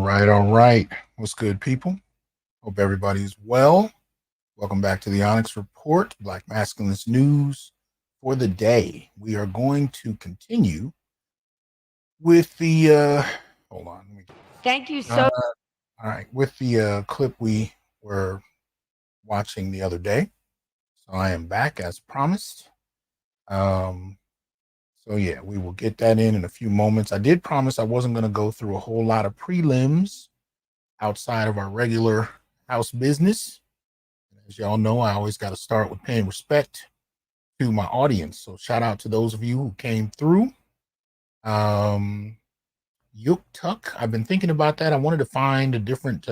All right. What's good, people? Hope everybody's well. Welcome back to the Onyx Report, Black Masculinist news for the day. We are going to continue with the hold on. Let me get Thank you uh, so all right, with the clip we were watching the other day. So I am back as promised. Um, so yeah, we will get that in a few moments. I did promise I wasn't going to go through a whole lot of prelims outside of our regular house business. As y'all know, I always got to start with paying respect to my audience. So shout out to those of you who came through. Yuk Tuck, I've been thinking about that. I wanted to find a different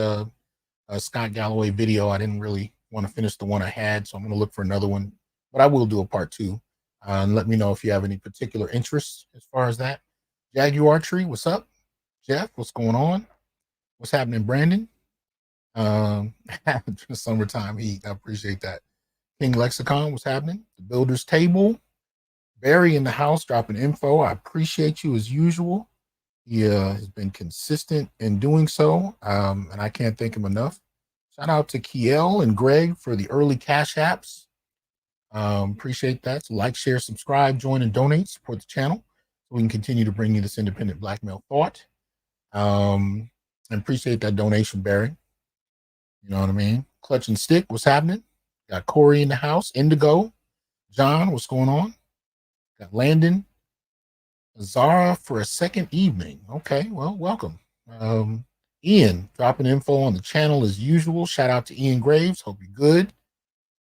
Scott Galloway video. I didn't really want to finish the one I had, so I'm going to look for another one. But I will do a part two. And let me know if you have any particular interests as far as that. Jaguarchery, what's up? Jeff, what's going on? What's happening, Brandon? Summertime heat. I appreciate that. King Lexicon, what's happening? The Builder's Table. Barry in the house dropping info. I appreciate you as usual. He has been consistent in doing so, and I can't thank him enough. Shout out to Kiel and Greg for the early cash apps. Appreciate that. So like, share, subscribe, join, and donate. Support the channel so we can continue to bring you this independent black male thought. And appreciate that donation, Barry. You know what I mean? Clutch and Stick, what's happening? Got Corey in the house. Indigo. John, what's going on? Got Landon. Zara for a second evening. Okay, well, welcome. Ian, dropping info on the channel as usual. Shout out to Ian Graves. Hope you're good.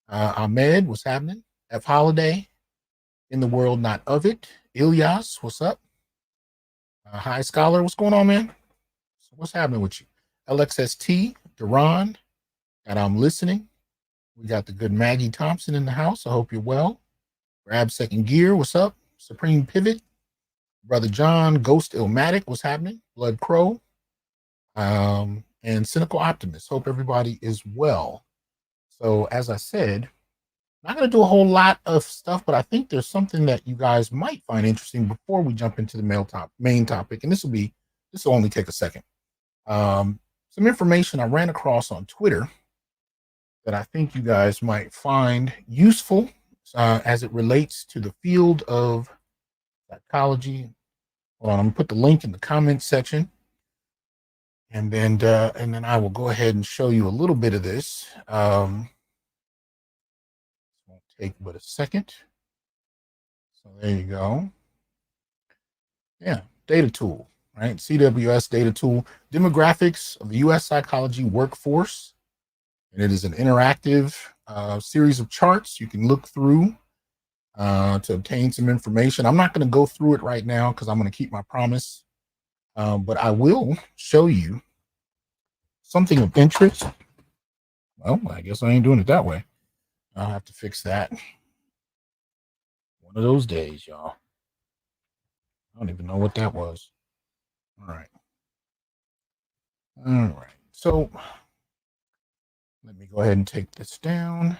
Ahmed, what's happening? F. Holiday. In the world, not of it. Ilyas, what's up? High Scholar, what's going on, man? So what's happening with you? LXST, Duran. And I'm listening. We got the good Maggie Thompson in the house. I hope you're well. Grab Second Gear. What's up? Supreme Pivot. Brother John. Ghost Illmatic. What's happening? Blood Crow. And Cynical Optimist. Hope everybody is well. So as I said, I'm not going to do a whole lot of stuff, but I think there's something that you guys might find interesting before we jump into the main topic. And this will only take a second. Some information I ran across on Twitter that I think you guys might find useful as it relates to the field of psychology. Hold on, I'm gonna put the link in the comments section, and then I will go ahead and show you a little bit of this. It won't take but a second. So there you go. Yeah, data tool, right? CWS data tool, demographics of the U.S. psychology workforce. And it is an interactive series of charts you can look through to obtain some information. I'm not going to go through it right now because I'm going to keep my promise. But I will show you something of interest. Well, I guess I ain't doing it that way. I'll have to fix that. One of those days, y'all. I don't even know what that was. All right. So let me go ahead and take this down.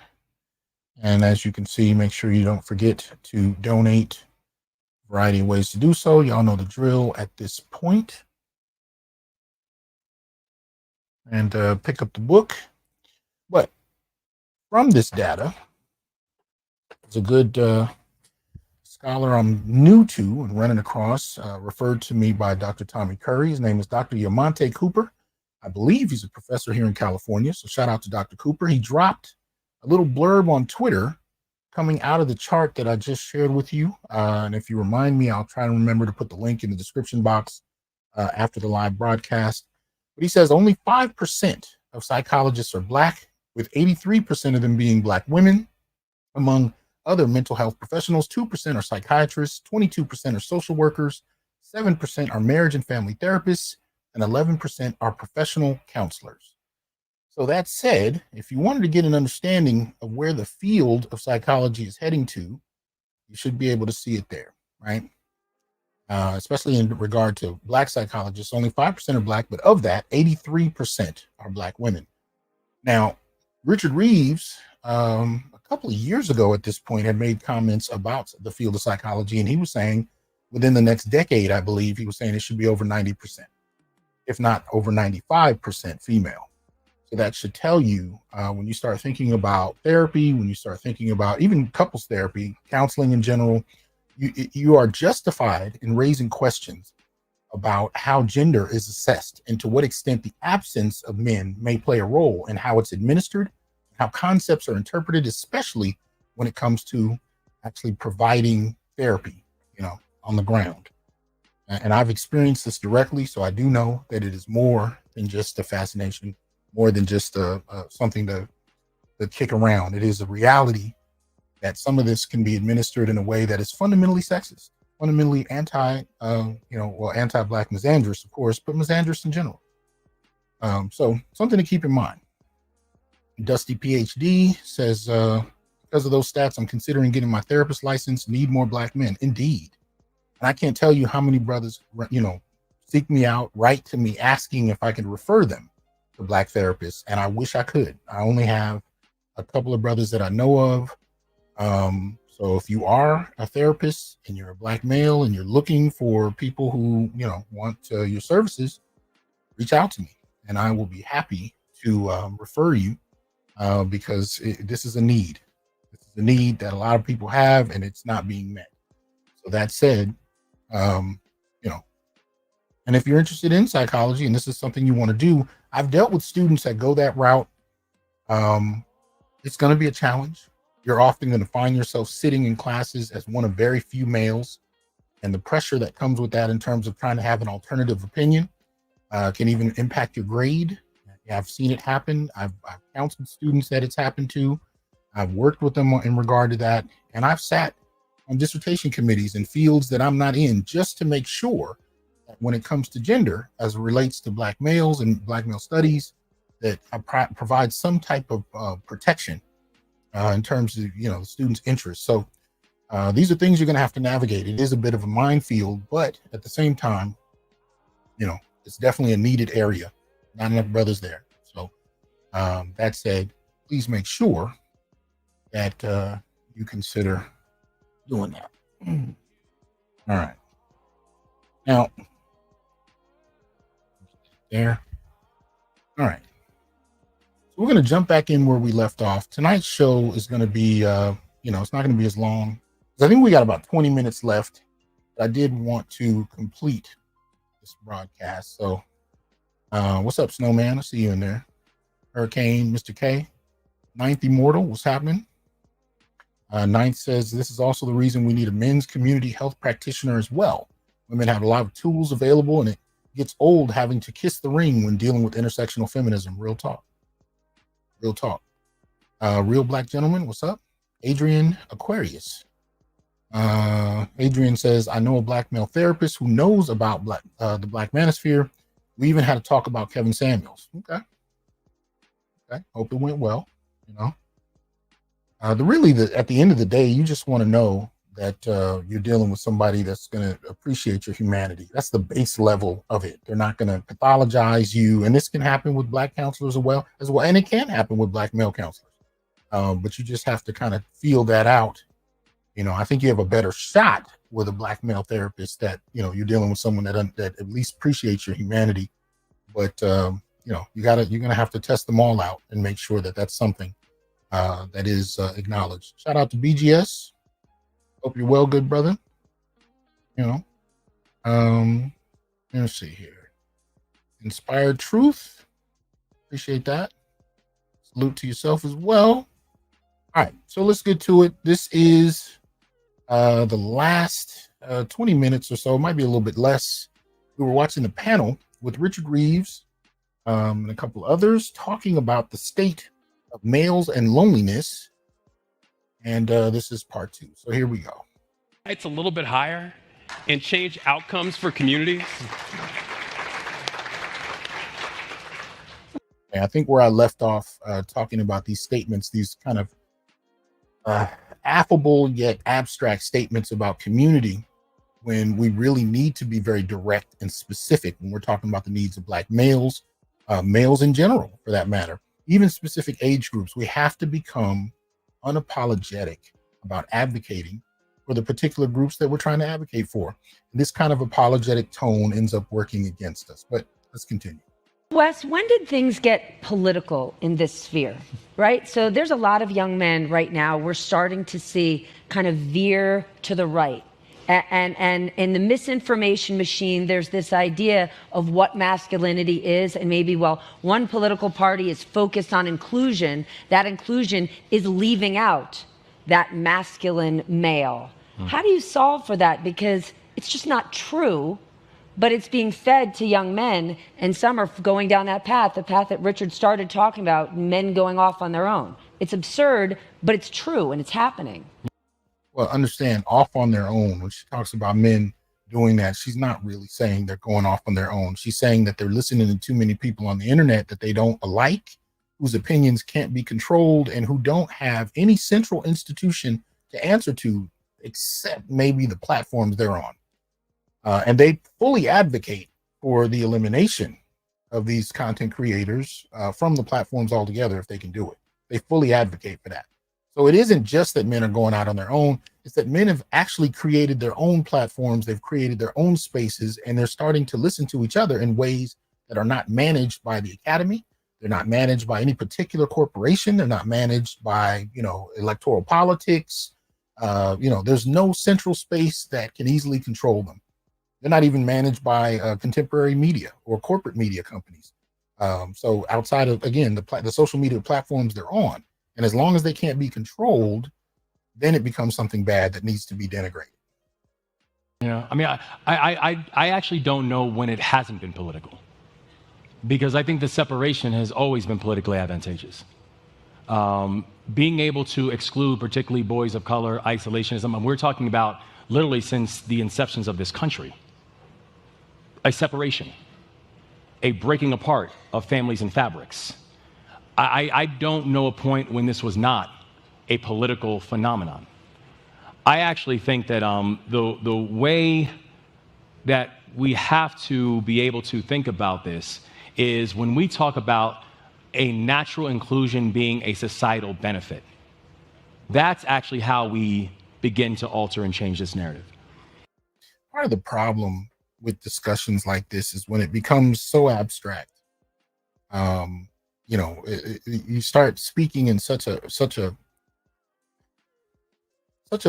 And as you can see, make sure you don't forget to donate. A variety of ways to do so. Y'all know the drill at this point. And pick up the book. But from this data, it's a good scholar I'm new to and running across, referred to me by Dr. Tommy Curry. His name is Dr. Yamante Cooper. I believe he's a professor here in California. So shout out to Dr. Cooper. He dropped a little blurb on Twitter coming out of the chart that I just shared with you. And if you remind me, I'll try to remember to put the link in the description box after the live broadcast. But he says only 5% of psychologists are Black, with 83% of them being Black women. Among other mental health professionals, 2% are psychiatrists, 22% are social workers, 7% are marriage and family therapists, and 11% are professional counselors. So that said, if you wanted to get an understanding of where the field of psychology is heading to, you should be able to see it there, right? Especially in regard to Black psychologists, only 5% are Black, but of that, 83% are Black women. Now, Richard Reeves, a couple of years ago at this point, had made comments about the field of psychology, and he was saying within the next decade, I believe, he was saying it should be over 90%. if not over 95% female. So that should tell you when you start thinking about therapy, when you start thinking about even couples therapy, counseling in general, you are justified in raising questions about how gender is assessed and to what extent the absence of men may play a role in how it's administered, how concepts are interpreted, especially when it comes to actually providing therapy, on the ground. And I've experienced this directly, so I do know that it is more than just a fascination, more than just something to kick around. It is a reality that some of this can be administered in a way that is fundamentally sexist, fundamentally anti-Black misandrous, of course, but misandrous in general. So something to keep in mind. Dusty PhD says, because of those stats, I'm considering getting my therapist license. Need more Black men. Indeed. And I can't tell you how many brothers, seek me out, write to me asking if I can refer them to Black therapists. And I wish I could. I only have a couple of brothers that I know of. So if you are a therapist and you're a Black male and you're looking for people who, want your services, reach out to me and I will be happy to refer you because this is a need. This is a need that a lot of people have and it's not being met. So that said, and if you're interested in psychology and this is something you want to do, I've dealt with students that go that route. It's going to be a challenge. You're often going to find yourself sitting in classes as one of very few males, and the pressure that comes with that in terms of trying to have an alternative opinion can even impact your grade. I've seen it happen. I've counseled students that it's happened to. I've worked with them in regard to that, and I've sat on dissertation committees in fields that I'm not in just to make sure that when it comes to gender, as it relates to Black males and Black male studies, that I provide some type of protection in terms of the student's interests. So these are things you're going to have to navigate. It is a bit of a minefield, but at the same time, it's definitely a needed area. Not enough brothers there. So that said, please make sure that you consider doing that. All right. Now, there. All right. So we're going to jump back in where we left off. Tonight's show is going to be, it's not going to be as long. I think we got about 20 minutes left. I did want to complete this broadcast. So what's up, Snowman? I see you in there. Hurricane, Mr. K. Ninth Immortal, what's happening? Ninth says, this is also the reason we need a men's community health practitioner as well. Women have a lot of tools available, and it gets old having to kiss the ring when dealing with intersectional feminism. Real talk. Real talk. Real Black Gentleman, what's up? Adrian Aquarius. Adrian says, I know a Black male therapist who knows about the Black Manosphere. We even had to talk about Kevin Samuels. Okay. Hope it went well. At the end of the day, you just want to know that you're dealing with somebody that's going to appreciate your humanity. That's the base level of it. They're not going to pathologize you. And this can happen with Black counselors as well. And it can happen with Black male counselors. But you just have to kind of feel that out. I think you have a better shot with a Black male therapist that, you're dealing with someone that at least appreciates your humanity. But, you're going to have to test them all out and make sure that that's something that is acknowledged. Shout out to BGS. Hope you're well, good brother. Let's see here. Inspired Truth. Appreciate that. Salute to yourself as well. All right, so let's get to it. This is the last 20 minutes or so, it might be a little bit less. We were watching the panel with Richard Reeves and a couple others talking about the state of males and loneliness. And this is part 2. So here we go. It's a little bit higher and change outcomes for communities. I think where I left off talking about these statements, these kind of affable yet abstract statements about community, when we really need to be very direct and specific when we're talking about the needs of Black males, males in general, for that matter, even specific age groups. We have to become unapologetic about advocating for the particular groups that we're trying to advocate for. And this kind of apologetic tone ends up working against us. But Let's continue. Wes, when did things get political in this sphere, right? So there's a lot of young men right now we're starting to see kind of veer to the right. And in the misinformation machine, there's this idea of what masculinity is. And maybe, well, one political party is focused on inclusion. That inclusion is leaving out that masculine male. How do you solve for that? Because it's just not true. But it's being fed to young men, and some are going down that path, the path that Richard started talking about, men going off on their own. It's absurd, but it's true, and it's happening. Well, understand, off on their own, when she talks about men doing that, she's not really saying they're going off on their own. She's saying that they're listening to too many people on the internet that they don't like, whose opinions can't be controlled, and who don't have any central institution to answer to except maybe the platforms they're on. And they fully advocate for the elimination of these content creators from the platforms altogether if they can do it. They fully advocate for that. So it isn't just that men are going out on their own. It's that men have actually created their own platforms. They've created their own spaces, and they're starting to listen to each other in ways that are not managed by the academy. They're not managed by any particular corporation. They're not managed by, electoral politics. There's no central space that can easily control them. They're not even managed by contemporary media or corporate media companies. So outside of, again, the social media platforms they're on, and as long as they can't be controlled, then it becomes something bad that needs to be denigrated. Yeah, I mean, I actually don't know when it hasn't been political, because I think the separation has always been politically advantageous. Being able to exclude particularly boys of color, isolationism, and we're talking about literally since the inceptions of this country. A separation, a breaking apart of families and fabrics. I don't know a point when this was not a political phenomenon. I actually think that the way that we have to be able to think about this is when we talk about a natural inclusion being a societal benefit. That's actually how we begin to alter and change this narrative. Part of the problem with discussions like this is when it becomes so abstract. You start speaking in such a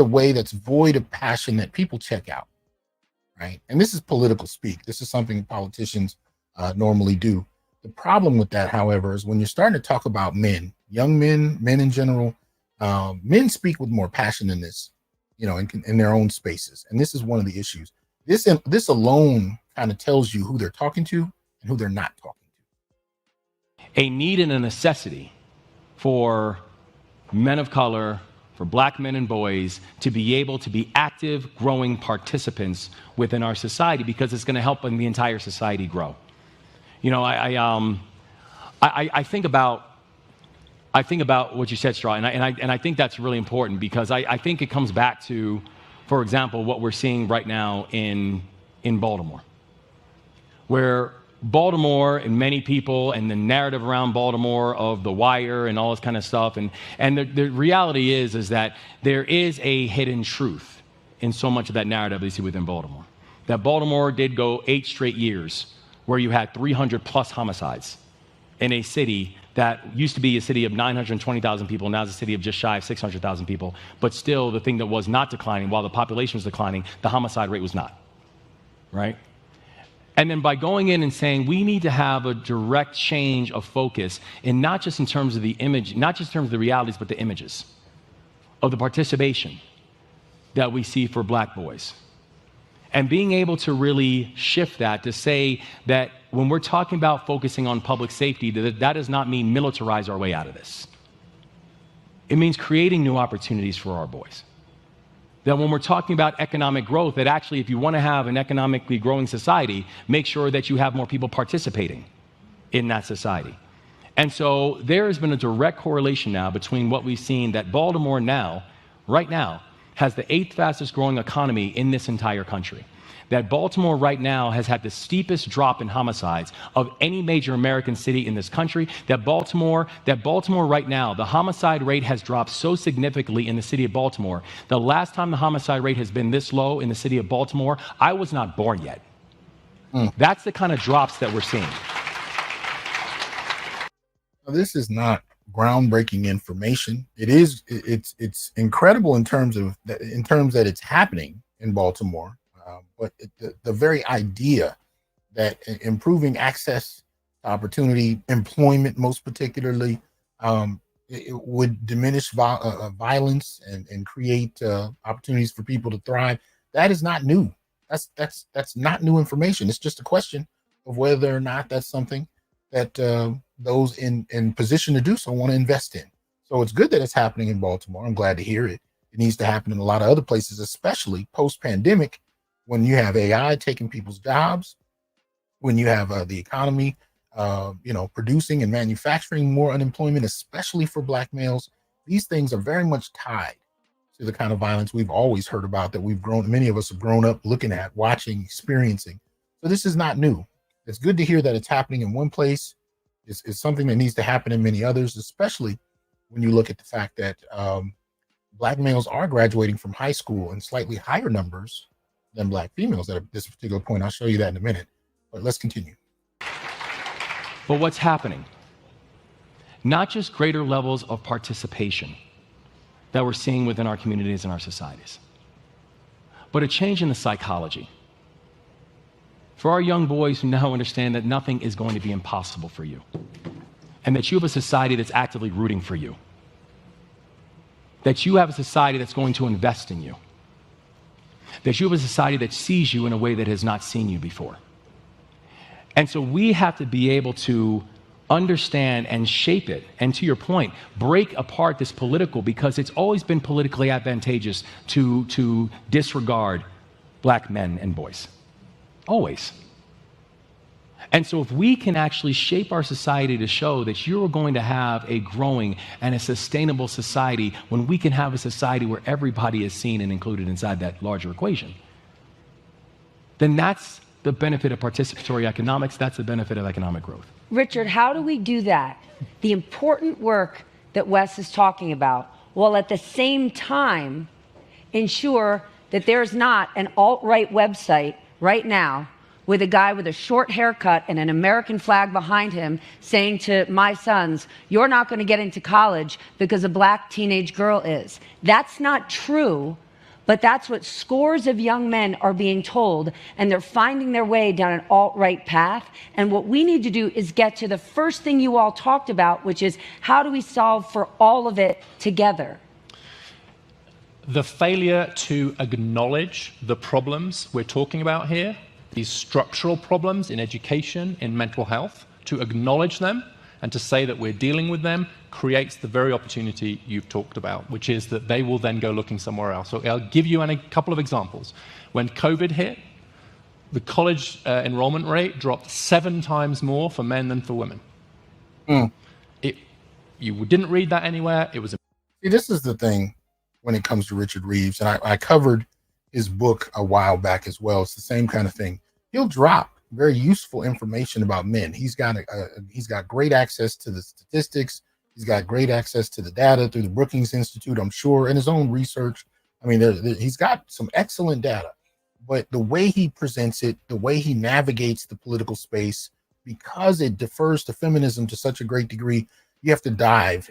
way that's void of passion that people check out, right? And this is political speak. This is something politicians normally do. The problem with that, however, is when you're starting to talk about men, young men, men in general, men speak with more passion than this, in their own spaces. And this is one of the issues. This alone kind of tells you who they're talking to and who they're not talking to. A need and a necessity for men of color, for black men and boys to be able to be active, growing participants within our society, because it's going to help the entire society grow. I think about what you said, Straw, and I think that's really important, because I think it comes back to, for example, what we're seeing right now in Baltimore, where Baltimore and many people and the narrative around Baltimore of The Wire and all this kind of stuff, and the reality is that there is a hidden truth in so much of that narrative you see within Baltimore. That Baltimore did go 8 straight years where you had 300 plus homicides in a city that used to be a city of 920,000 people, now it's a city of just shy of 600,000 people. But still, the thing that was not declining, while the population was declining, the homicide rate was not, right? And then by going in and saying we need to have a direct change of focus, and not just in terms of the image, not just in terms of the realities, but the images of the participation that we see for black boys. And being able to really shift that to say that when we're talking about focusing on public safety, that does not mean militarize our way out of this. It means creating new opportunities for our boys. That when we're talking about economic growth, that actually if you want to have an economically growing society, make sure that you have more people participating in that society. And so there has been a direct correlation now between what we've seen, that Baltimore now, right now, has the 8th fastest growing economy in this entire country. That Baltimore right now has had the steepest drop in homicides of any major American city in this country. That Baltimore right now, the homicide rate has dropped so significantly in the city of Baltimore. The last time the homicide rate has been this low in the city of Baltimore, I was not born yet. That's the kind of drops that we're seeing. This is not groundbreaking information. It's incredible in terms that it's happening in Baltimore, but the very idea that improving access to opportunity, employment most particularly, it would diminish violence and create opportunities for people to thrive. That is not new. That's not new information. It's just a question of whether or not that's something that those in position to do so want to invest in. So it's good that it's happening in Baltimore. I'm glad to hear it. It needs to happen in a lot of other places, especially post-pandemic, when you have AI taking people's jobs, when you have the economy, producing and manufacturing more unemployment, especially for Black males. These things are very much tied to the kind of violence we've always heard about, that many of us have grown up looking at, watching, experiencing. So this is not new. It's good to hear that it's happening in one place. It's something that needs to happen in many others, especially when you look at the fact that Black males are graduating from high school in slightly higher numbers than Black females at this particular point. I'll show you that in a minute, but let's continue. But what's happening? Not just greater levels of participation that we're seeing within our communities and our societies, but a change in the psychology. For our young boys who now understand that nothing is going to be impossible for you, and that you have a society that's actively rooting for you, that you have a society that's going to invest in you, that you have a society that sees you in a way that has not seen you before. And so we have to be able to understand and shape it, and to your point, break apart this political, because it's always been politically advantageous to disregard Black men and boys. Always. And so if we can actually shape our society to show that you're going to have a growing and a sustainable society, when we can have a society where everybody is seen and included inside that larger equation, then that's the benefit of participatory economics. That's the benefit of economic growth. Richard, how do we do that? The important work that Wes is talking about, while at the same time ensure that there's not an alt-right website right now with a guy with a short haircut and an American flag behind him saying to my sons, you're not going to get into college because a Black teenage girl is. That's not true, but that's what scores of young men are being told, and they're finding their way down an alt-right path. And what we need to do is get to the first thing you all talked about, which is how do we solve for all of it together? The failure to acknowledge the problems we're talking about here, these structural problems in education, in mental health, to acknowledge them and to say that we're dealing with them, creates the very opportunity you've talked about, which is that they will then go looking somewhere else. So I'll give you a couple of examples. When COVID hit, the college enrollment rate dropped 7 times more for men than for women. You didn't read that anywhere. It was. See, this is the thing when it comes to Richard Reeves, and I covered his book a while back as well. It's the same kind of thing. He'll drop very useful information about men. He's got great access to the statistics. He's got great access to the data through the Brookings Institute, I'm sure, and his own research. I mean, he's got some excellent data, but the way he presents it, the way he navigates the political space, because it defers to feminism to such a great degree, you have to dive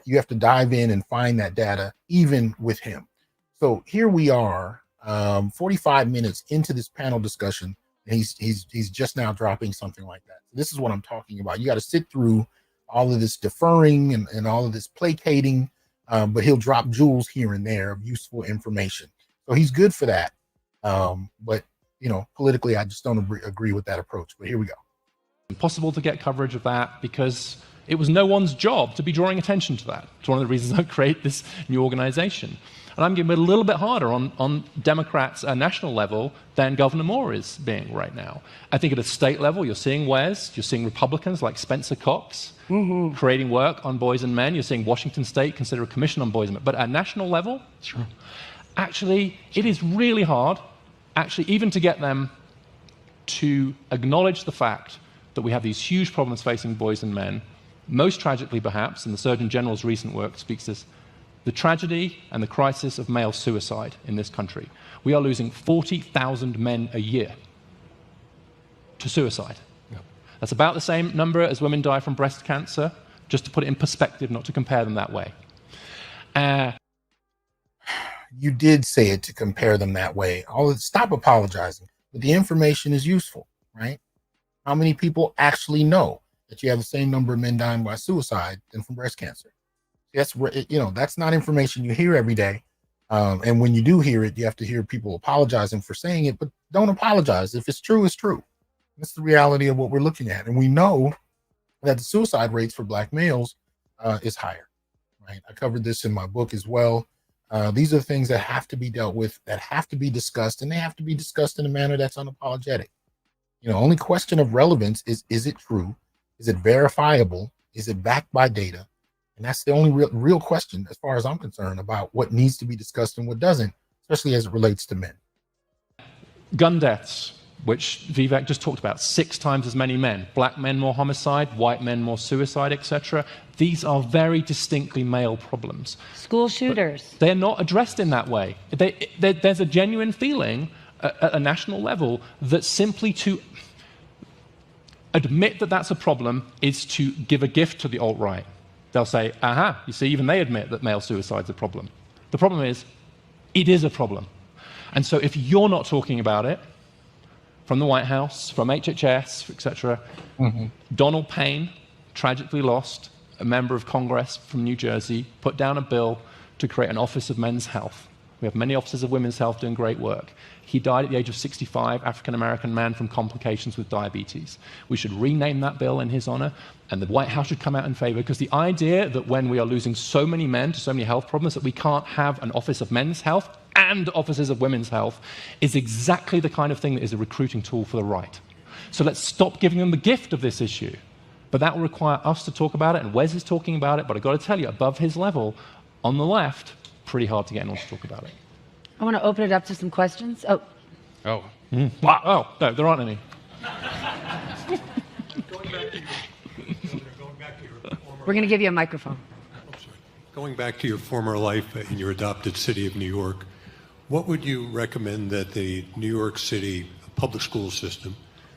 in and find that data even with him. So here we are, 45 minutes into this panel discussion, and he's just now dropping something like that. This is what I'm talking about. You got to sit through all of this deferring and all of this placating, but he'll drop jewels here and there of useful information. So he's good for that. But politically, I just don't agree with that approach. But here we go. Impossible to get coverage of that because it was no one's job to be drawing attention to that. It's one of the reasons I create this new organization. And I'm giving it a little bit harder on Democrats at a national level than Governor Moore is being right now. I think at a state level, you're seeing Wes, you're seeing Republicans like Spencer Cox creating work on boys and men. You're seeing Washington State consider a commission on boys and men. But at a national level, actually, it is really hard, even to get them to acknowledge the fact that we have these huge problems facing boys and men. Most tragically, perhaps, and the Surgeon General's recent work speaks to this, the tragedy and the crisis of male suicide in this country. We are losing 40,000 men a year. to suicide. That's about the same number as women die from breast cancer, just to put it in perspective, not to compare them that way. You did say it to compare them that way. Stop apologizing. But the information is useful, right? How many people actually know that you have the same number of men dying by suicide than from breast cancer? That's not information you hear every day. And when you do hear it, you have to hear people apologizing for saying it, but don't apologize. If it's true, it's true. That's the reality of what we're looking at. And we know that the suicide rates for Black males is higher, right? I covered this in my book as well. These are things that have to be dealt with, that have to be discussed, and they have to be discussed in a manner that's unapologetic. Only question of relevance is it true? Is it verifiable? Is it backed by data? And that's the only real question, as far as I'm concerned, about what needs to be discussed and what doesn't, especially as it relates to men. Gun deaths, which Vivek just talked about, 6 times as many men. Black men more homicide, white men more suicide, etc. These are very distinctly male problems. School shooters. But they're not addressed in that way. There's a genuine feeling at a national level that simply to admit that that's a problem is to give a gift to the alt-right. They'll say, aha, you see, even they admit that male suicide's a problem. The problem is, it is a problem. And so if you're not talking about it, from the White House, from HHS, etc. Donald Payne, tragically lost, a member of Congress from New Jersey, put down a bill to create an Office of Men's Health. We have many offices of women's health doing great work. He died at the age of 65, African-American man from complications with diabetes. We should rename that bill in his honor, and the White House should come out in favor, because the idea that when we are losing so many men to so many health problems that we can't have an Office of Men's Health and offices of women's health is exactly the kind of thing that is a recruiting tool for the right. So let's stop giving them the gift of this issue. But that will require us to talk about it, and Wes is talking about it, but I've got to tell you, above his level, on the left, pretty hard to get anyone to talk about it. I want to open it up to some questions. Oh. Wow. Oh, no, there aren't any. We're going to give you a microphone. Going back to your former life in your adopted city of New York, what would you recommend that the New York City public school system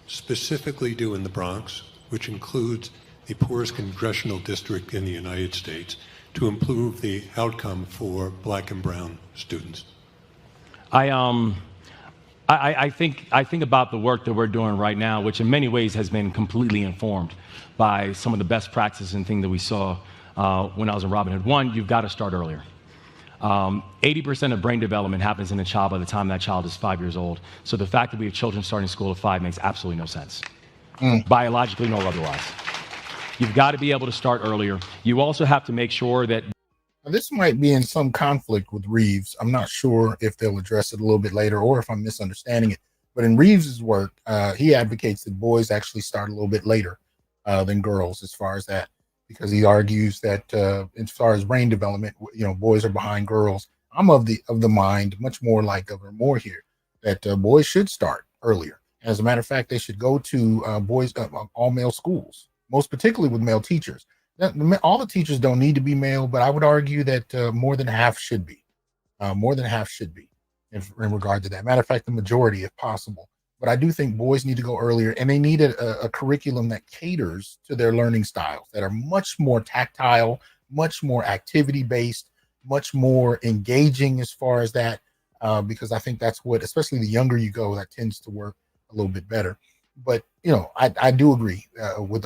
specifically do in the Bronx, which includes the poorest congressional district in the United States, to improve the outcome for Black and brown students? I think about the work that we're doing right now, which in many ways has been completely informed by some of the best practices and things that we saw when I was in Robin Hood. One, you've got to start earlier. 80% of brain development happens in a child by the time that child is 5 years old. So the fact that we have children starting school at 5 makes absolutely no sense, biologically nor otherwise. You've got to be able to start earlier. You also have to make sure that this might be in some conflict with Reeves. I'm not sure if they'll address it a little bit later or if I'm misunderstanding it. But in Reeves's work, he advocates that boys actually start a little bit later than girls as far as that, because he argues that as far as brain development, boys are behind girls. I'm of the mind, much more like Governor Moore here, that boys should start earlier. As a matter of fact, they should go to all male schools, most particularly with male teachers. All the teachers don't need to be male, but I would argue that more than half should be. More than half should be in regard to that. Matter of fact, the majority, if possible. But I do think boys need to go earlier, and they need a curriculum that caters to their learning styles, that are much more tactile, much more activity-based, much more engaging as far as that, because I think that's what, especially the younger you go, that tends to work a little bit better. But, I do agree with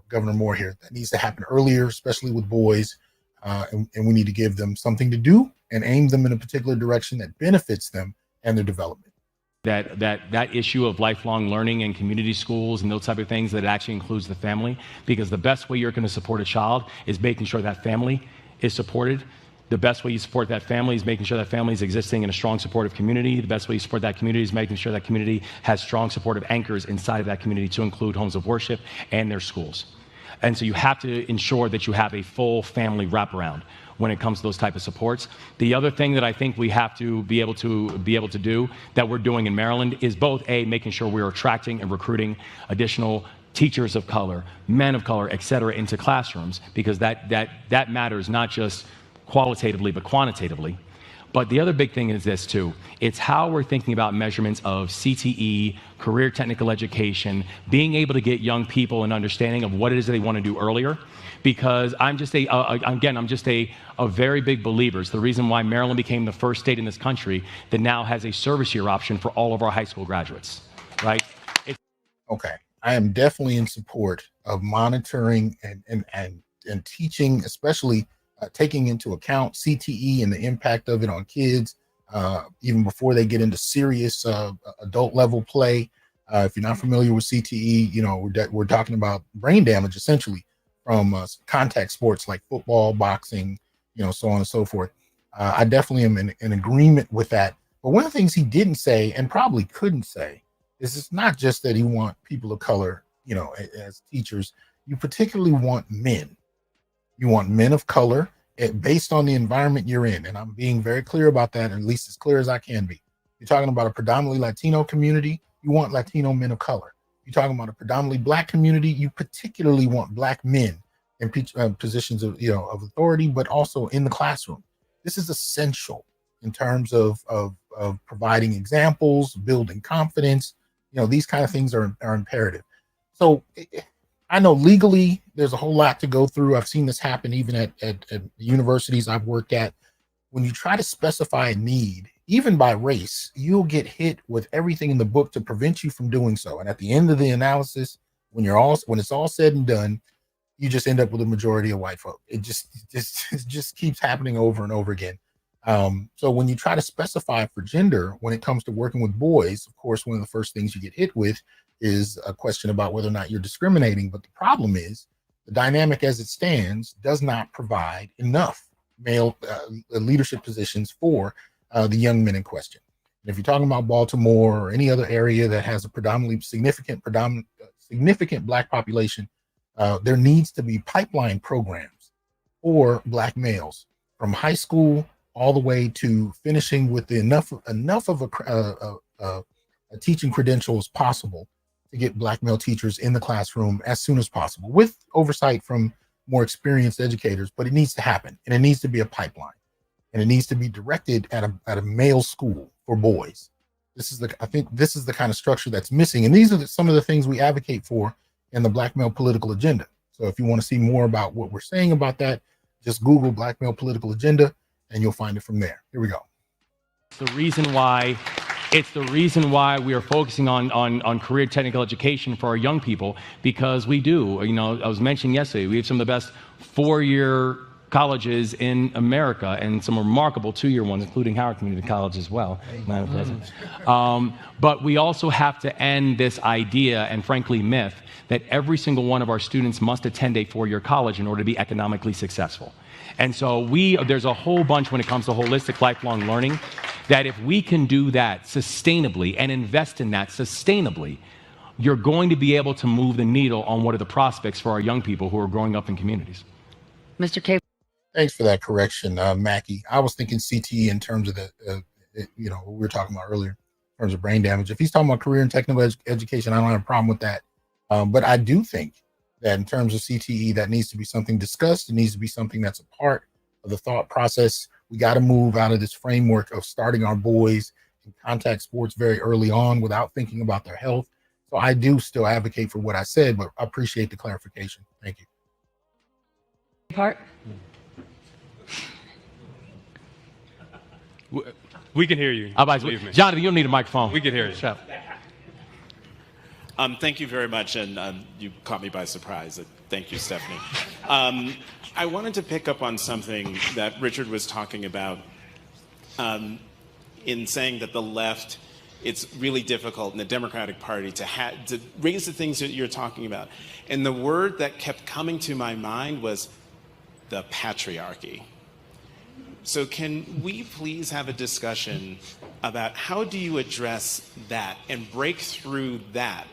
Governor Moore here. That needs to happen earlier, especially with boys, and we need to give them something to do and aim them in a particular direction that benefits them and their development. That issue of lifelong learning and community schools and those type of things, that actually includes the family, because the best way you're going to support a child is making sure that family is supported. The best way you support that family is making sure that family is existing in a strong supportive community. The best way you support that community is making sure that community has strong supportive anchors inside of that community, to include homes of worship and their schools. And so you have to ensure that you have a full family wraparound when it comes to those type of supports. The other thing that I think we have to be able to do, that we're doing in Maryland, is both making sure we're attracting and recruiting additional teachers of color, men of color, et cetera, into classrooms, because that matters not just qualitatively but quantitatively. But the other big thing is this too. It's how we're thinking about measurements of CTE, career technical education, being able to get young people an understanding of what it is that they want to do earlier. Because I'm just a very big believer. It's the reason why Maryland became the first state in this country that now has a service year option for all of our high school graduates, right? Okay, I am definitely in support of monitoring and teaching, especially taking into account CTE and the impact of it on kids, even before they get into serious adult level play. If you're not familiar with CTE, you know, we're talking about brain damage essentially from contact sports like football, boxing, you know, so on and so forth. I definitely am in agreement with that. But one of the things he didn't say and probably couldn't say is it's not just that he want people of color, you know, as teachers. You particularly want men. You want men of color based on the environment you're in. And I'm being very clear about that, or at least as clear as I can be. You're talking about a predominantly Latino community, you want Latino men of color. You're talking about a predominantly Black community, you particularly want Black men in positions of, you know, of authority, but also in the classroom. This is essential in terms of providing examples, building confidence. You know, these kind of things are imperative. So I know legally there's a whole lot to go through. I've seen this happen even at the universities I've worked at. When you try to specify a need, even by race, you'll get hit with everything in the book to prevent you from doing so. And at the end of the analysis, when it's all said and done, you just end up with a majority of white folk. It just keeps happening over and over again. So when you try to specify for gender, when it comes to working with boys, of course, one of the first things you get hit with is a question about whether or not you're discriminating. But the problem is the dynamic as it stands does not provide enough male leadership positions for the young men in question. And if you're talking about Baltimore or any other area that has a predominantly significant Black population, there needs to be pipeline programs for Black males from high school all the way to finishing with enough of a teaching credential as possible to get Black male teachers in the classroom as soon as possible, with oversight from more experienced educators. But it needs to happen, and it needs to be a pipeline, and it needs to be directed at a male school for boys. I think this is the kind of structure that's missing, and these are some of the things we advocate for in the Black male political agenda. So if you want to see more about what we're saying about that, just Google Black male political agenda, and you'll find it from there. Here we go. It's the reason why we are focusing on career technical education for our young people, because we do. You know, I was mentioning yesterday, we have some of the best 4-year colleges in America and some remarkable 2-year ones, including Howard Community College as well. But we also have to end this idea and frankly myth that every single one of our students must attend a 4-year college in order to be economically successful. And so there's a whole bunch when it comes to holistic lifelong learning that if we can do that sustainably and invest in that sustainably, you're going to be able to move the needle on what are the prospects for our young people who are growing up in communities. Mr. K. Thanks for that correction, Mackie. I was thinking CTE in terms of you know, what we were talking about earlier in terms of brain damage. If he's talking about career and technical education, I don't have a problem with that. But I do think that in terms of CTE, that needs to be something discussed. It needs to be something that's a part of the thought process. We got to move out of this framework of starting our boys in contact sports very early on without thinking about their health. So I do still advocate for what I said, but I appreciate the clarification. Thank you. Part. We can hear you. Believe me. Jonathan, you don't need a microphone. We can hear you. Chef. Thank you very much, and you caught me by surprise. Thank you, Stephanie. I wanted to pick up on something that Richard was talking about in saying that the left, it's really difficult in the Democratic Party to raise the things that you're talking about. And the word that kept coming to my mind was the patriarchy. So can we please have a discussion about how do you address that and break through that?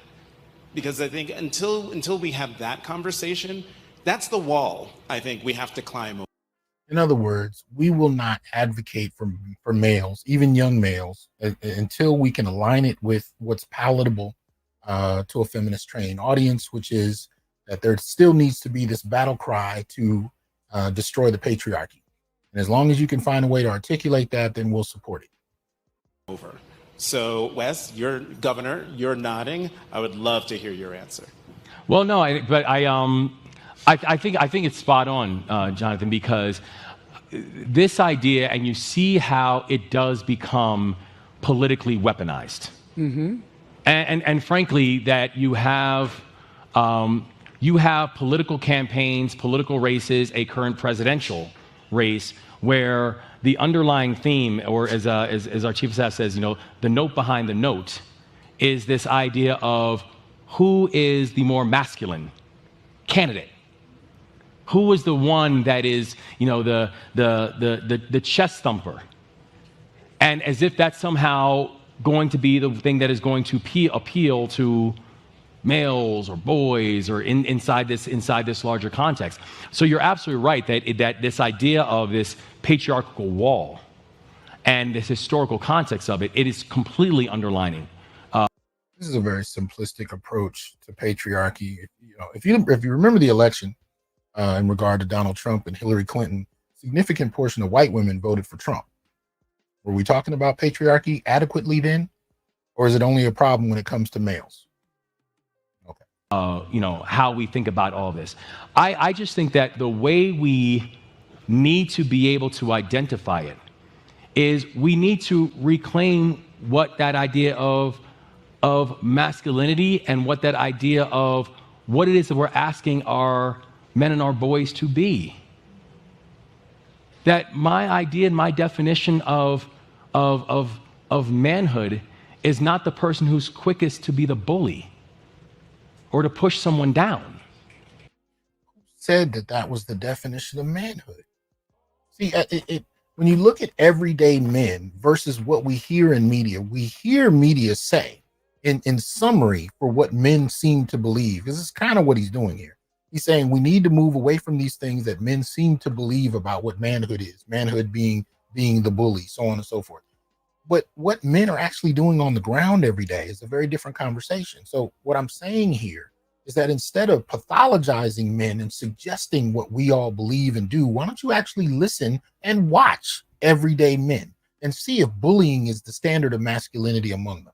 Because I think until we have that conversation, that's the wall I think we have to climb over. In other words, we will not advocate for males, even young males, until we can align it with what's palatable to a feminist trained audience, which is that there still needs to be this battle cry to destroy the patriarchy. And as long as you can find a way to articulate that, then we'll support it. Over. So, Wes, you're governor, you're nodding. I would love to hear your answer. Well, no, I think it's spot on, Jonathan, because this idea, and you see how it does become politically weaponized. Mm-hmm. And frankly, that you have political campaigns, political races, a current presidential race where the underlying theme, or as our chief of staff says, the note behind the note, is this idea of who is the more masculine candidate. Who is the one that is, the chest thumper? And as if that's somehow going to be the thing that is going to appeal to males or boys or inside this larger context. So you're absolutely right that this idea of this patriarchal wall and this historical context of it is completely underlining. This is a very simplistic approach to patriarchy. If you remember the election in regard to Donald Trump and Hillary Clinton, a significant portion of white women voted for Trump. Were we talking about patriarchy adequately then? Or is it only a problem when it comes to males? Okay. How we think about all this. I just think that the way we need to be able to identify it is we need to reclaim what that idea of masculinity and what that idea of what it is that we're asking our men and our boys to be. That my idea and my definition of manhood is not the person who's quickest to be the bully or to push someone down. Who said that was the definition of manhood? See, when you look at everyday men versus what we hear in media, we hear media say, in summary, for what men seem to believe, because it's kind of what he's doing here. He's saying we need to move away from these things that men seem to believe about what manhood is, manhood being the bully, so on and so forth. But what men are actually doing on the ground every day is a very different conversation. So what I'm saying here is that instead of pathologizing men and suggesting what we all believe and do, why don't you actually listen and watch everyday men and see if bullying is the standard of masculinity among them.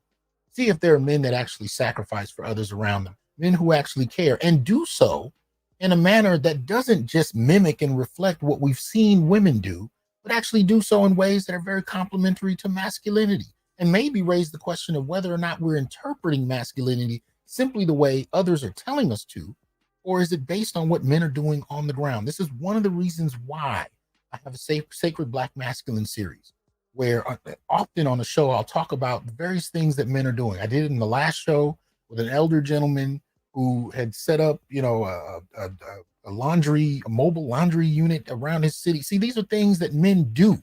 See if there are men that actually sacrifice for others around them, men who actually care and do so in a manner that doesn't just mimic and reflect what we've seen women do, but actually do so in ways that are very complementary to masculinity, and maybe raise the question of whether or not we're interpreting masculinity simply the way others are telling us to, or is it based on what men are doing on the ground? This is one of the reasons why I have a Sacred Black Masculine series, where often on the show, I'll talk about the various things that men are doing. I did it in the last show with an elder gentleman who had set up, a mobile laundry unit around his city. See, these are things that men do,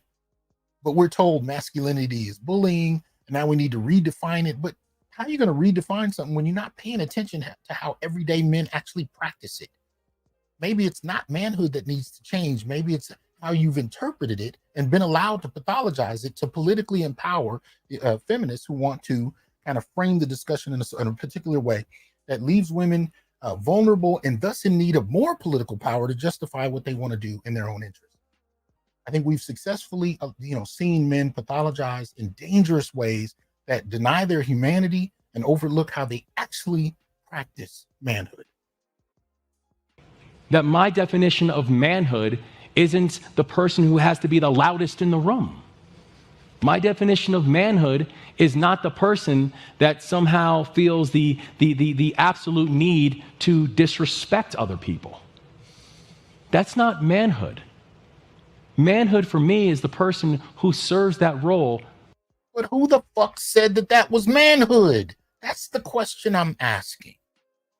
but we're told masculinity is bullying, and now we need to redefine it. But how are you going to redefine something when you're not paying attention to how everyday men actually practice it? Maybe it's not manhood that needs to change. Maybe it's how you've interpreted it and been allowed to pathologize it to politically empower feminists who want to kind of frame the discussion in a particular way that leaves women vulnerable and thus in need of more political power to justify what they want to do in their own interest. I think we've successfully, seen men pathologize in dangerous ways that deny their humanity and overlook how they actually practice manhood. That my definition of manhood isn't the person who has to be the loudest in the room. My definition of manhood is not the person that somehow feels the absolute need to disrespect other people. That's not manhood. Manhood for me is the person who serves that role. But who the fuck said that was manhood? That's the question I'm asking.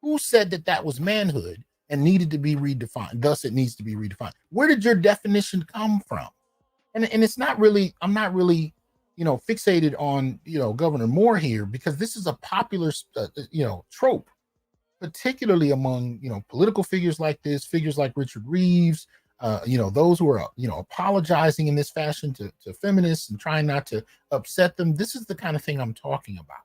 Who said that was manhood and needed to be redefined? Thus, it needs to be redefined. Where did your definition come from? And it's not really, I'm not really, fixated on, Governor Moore here, because this is a popular, trope, particularly among, political figures like this, figures like Richard Reeves, those who are, apologizing in this fashion to feminists and trying not to upset them. This is the kind of thing I'm talking about.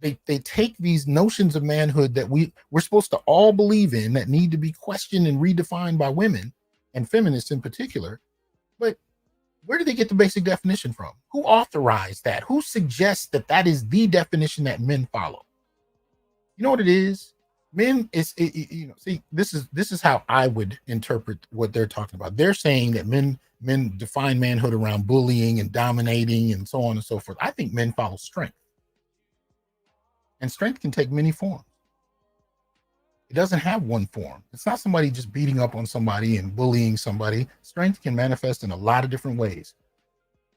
They take these notions of manhood that we're supposed to all believe in, that need to be questioned and redefined by women and feminists in particular, but Where do they get the basic definition from? Who authorized that? Who suggests that that is the definition that men follow? You know what it is? Men is, see, this is how I would interpret what they're talking about. They're saying that men define manhood around bullying and dominating and so on and so forth. I think men follow strength. And strength can take many forms. It doesn't have one form. It's not somebody just beating up on somebody and bullying somebody. Strength can manifest in a lot of different ways.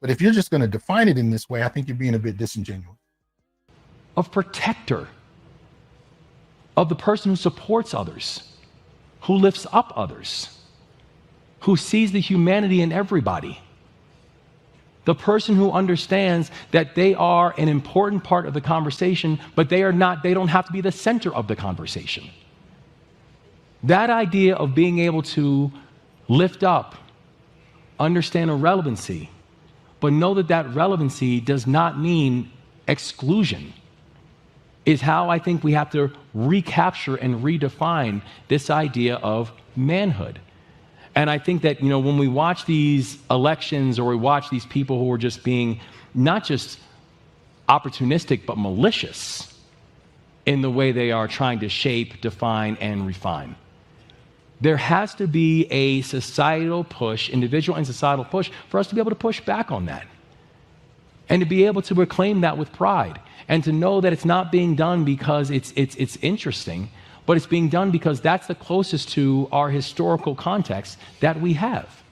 But if you're just going to define it in this way, I think you're being a bit disingenuous. Of protector, of the person who supports others, who lifts up others, who sees the humanity in everybody. The person who understands that they are an important part of the conversation, but they don't have to be the center of the conversation. That idea of being able to lift up, understand a relevancy, but know that that relevancy does not mean exclusion, is how I think we have to recapture and redefine this idea of manhood. And I think that, when we watch these elections or we watch these people who are just being not just opportunistic, but malicious in the way they are trying to shape, define, and refine, there has to be a societal push, individual and societal push, for us to be able to push back on that and to be able to reclaim that with pride and to know that it's not being done because it's interesting, but it's being done because that's the closest to our historical context that we have.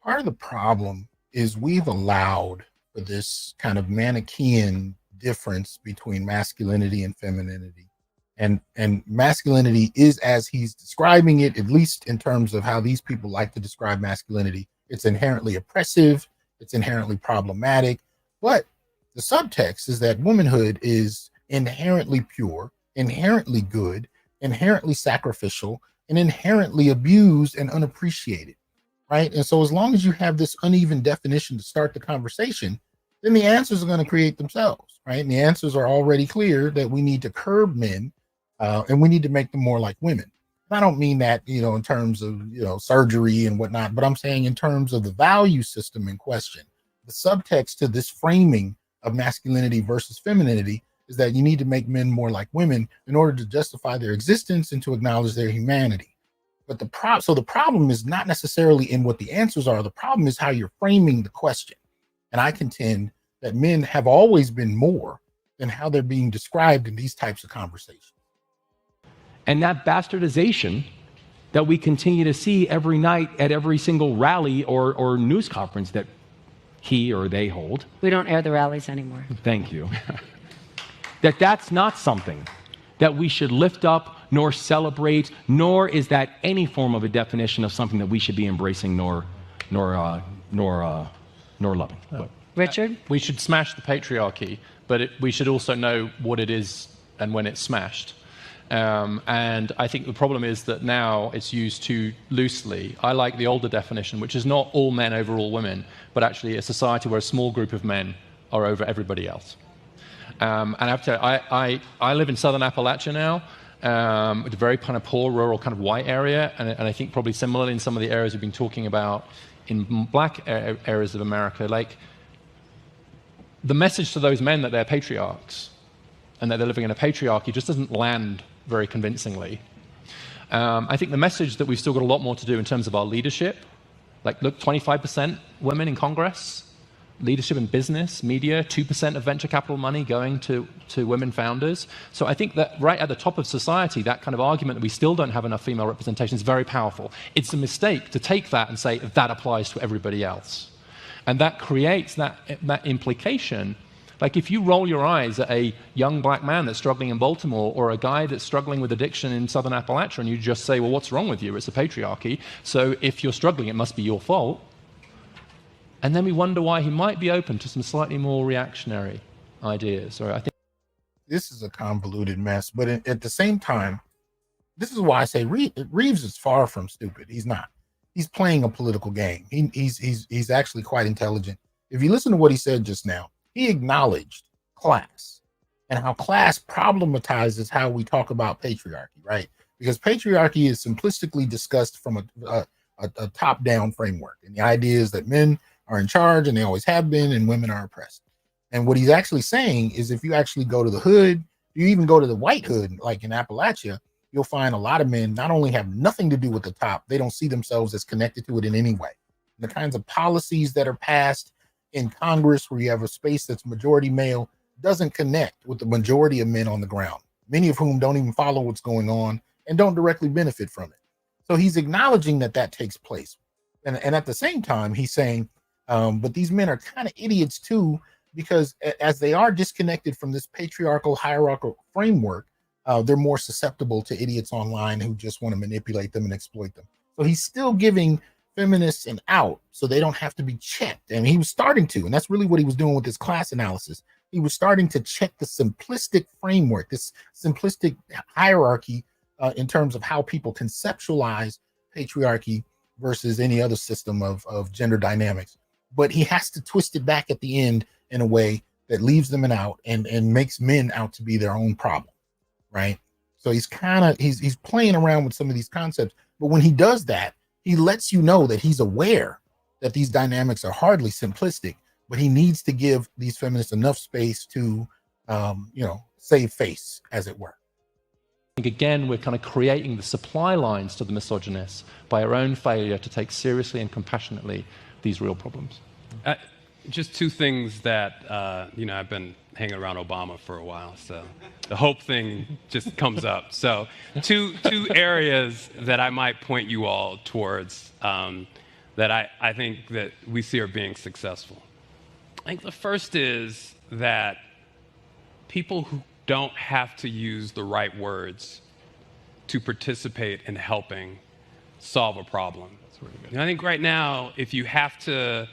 Part of the problem is we've allowed for this kind of Manichaean difference between masculinity and femininity. And masculinity is, as he's describing it, at least in terms of how these people like to describe masculinity, it's inherently oppressive, it's inherently problematic. But the subtext is that womanhood is inherently pure, inherently good, inherently sacrificial, and inherently abused and unappreciated, right? And so as long as you have this uneven definition to start the conversation, then the answers are going to create themselves, right? And the answers are already clear that we need to curb men and we need to make them more like women. And I don't mean that, in terms of, surgery and whatnot, but I'm saying in terms of the value system in question. The subtext to this framing of masculinity versus femininity is that you need to make men more like women in order to justify their existence and to acknowledge their humanity. But the problem is not necessarily in what the answers are. The problem is how you're framing the question. And I contend that men have always been more than how they're being described in these types of conversations. And that bastardization that we continue to see every night at every single rally or news conference that he or they hold. We don't air the rallies anymore. Thank you. That's not something that we should lift up nor celebrate, nor is that any form of a definition of something that we should be embracing nor loving. Richard? We should smash the patriarchy, but we should also know what it is and when it's smashed. And I think the problem is that now it's used too loosely. I like the older definition, which is not all men over all women, but actually a society where a small group of men are over everybody else. And I have to tell you, I live in southern Appalachia now, with a very kind of poor, rural, kind of white area, and I think probably similarly in some of the areas we've been talking about in black areas of America. Like, the message to those men that they're patriarchs and that they're living in a patriarchy just doesn't land very convincingly. I think the message that we've still got a lot more to do in terms of our leadership, like, look, 25% women in Congress, leadership in business, media, 2% of venture capital money going to women founders. So I think that right at the top of society, that kind of argument that we still don't have enough female representation is very powerful. It's a mistake to take that and say that applies to everybody else. And that creates that implication. Like, if you roll your eyes at a young black man that's struggling in Baltimore or a guy that's struggling with addiction in southern Appalachia, and you just say, well, what's wrong with you? It's a patriarchy. So if you're struggling, it must be your fault. And then we wonder why he might be open to some slightly more reactionary ideas. Or I think this is a convoluted mess, but at the same time, this is why I say Reeves is far from stupid. He's not. He's playing a political game. He's actually quite intelligent. If you listen to what he said just now, he acknowledged class and how class problematizes how we talk about patriarchy, right? Because patriarchy is simplistically discussed from a top-down framework. And the idea is that men are in charge and they always have been, and women are oppressed. And what he's actually saying is if you actually go to the hood, you even go to the white hood, like in Appalachia, you'll find a lot of men not only have nothing to do with the top, they don't see themselves as connected to it in any way. The kinds of policies that are passed in Congress, where you have a space that's majority male, doesn't connect with the majority of men on the ground, many of whom don't even follow what's going on and don't directly benefit from it. So he's acknowledging that that takes place. And at the same time, he's saying, but these men are kind of idiots too, because as they are disconnected from this patriarchal hierarchical framework, they're more susceptible to idiots online who just want to manipulate them and exploit them. So he's still giving feminists an out so they don't have to be checked. And he was starting to, and that's really what he was doing with his class analysis. He was starting to check the simplistic framework, this simplistic hierarchy in terms of how people conceptualize patriarchy versus any other system of gender dynamics. But he has to twist it back at the end in a way that leaves them an out and makes men out to be their own problem, right? So he's playing around with some of these concepts. But when he does that, he lets you know that he's aware that these dynamics are hardly simplistic, but he needs to give these feminists enough space to, save face, as it were. I think, again, we're kind of creating the supply lines to the misogynists by our own failure to take seriously and compassionately these real problems. Just two things that, I've been hanging around Obama for a while, so the hope thing just comes up. So two areas that I might point you all towards that I think that we see are being successful. I think the first is that people who don't have to use the right words to participate in helping solve a problem. That's really good. I think right now, if you have to,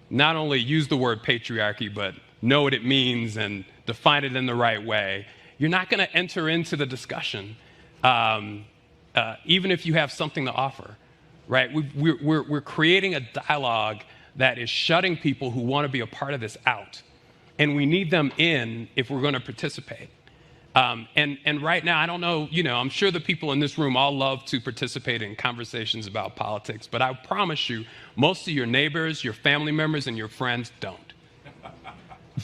not only use the word patriarchy, but know what it means and define it in the right way, you're not going to enter into the discussion, even if you have something to offer, right? We're creating a dialogue that is shutting people who want to be a part of this out. And we need them in if we're going to participate. And right now, I don't know, I'm sure the people in this room all love to participate in conversations about politics, but I promise you, most of your neighbors, your family members, and your friends don't.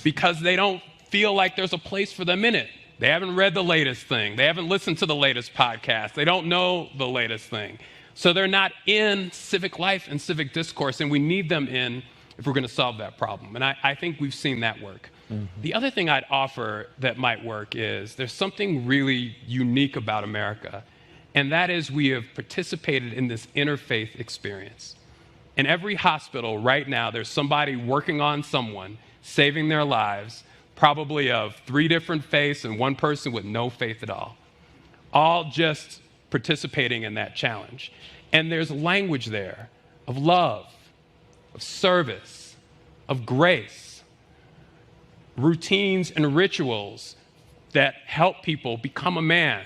Because they don't feel like there's a place for them in it. They haven't read the latest thing. They haven't listened to the latest podcast. They don't know the latest thing. So they're not in civic life and civic discourse, and we need them in if we're going to solve that problem. And I think we've seen that work. Mm-hmm. The other thing I'd offer that might work is there's something really unique about America, and that is we have participated in this interfaith experience. In every hospital right now, there's somebody working on someone, saving their lives, probably of 3 different faiths and 1 person with no faith at all just participating in that challenge. And there's language there of love, of service, of grace, routines and rituals that help people become a man,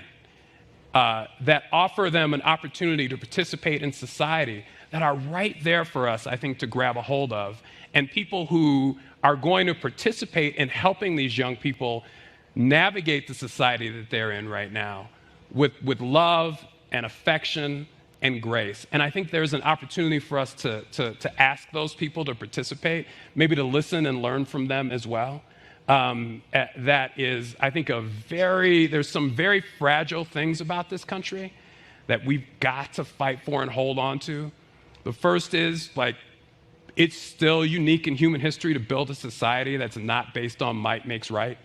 that offer them an opportunity to participate in society, that are right there for us, I think, to grab a hold of. And people who are going to participate in helping these young people navigate the society that they're in right now with love and affection and grace. And I think there's an opportunity for us to ask those people to participate, maybe to listen and learn from them as well. That is, I think, there's some very fragile things about this country that we've got to fight for and hold on to. The first is, it's still unique in human history to build a society that's not based on might makes right.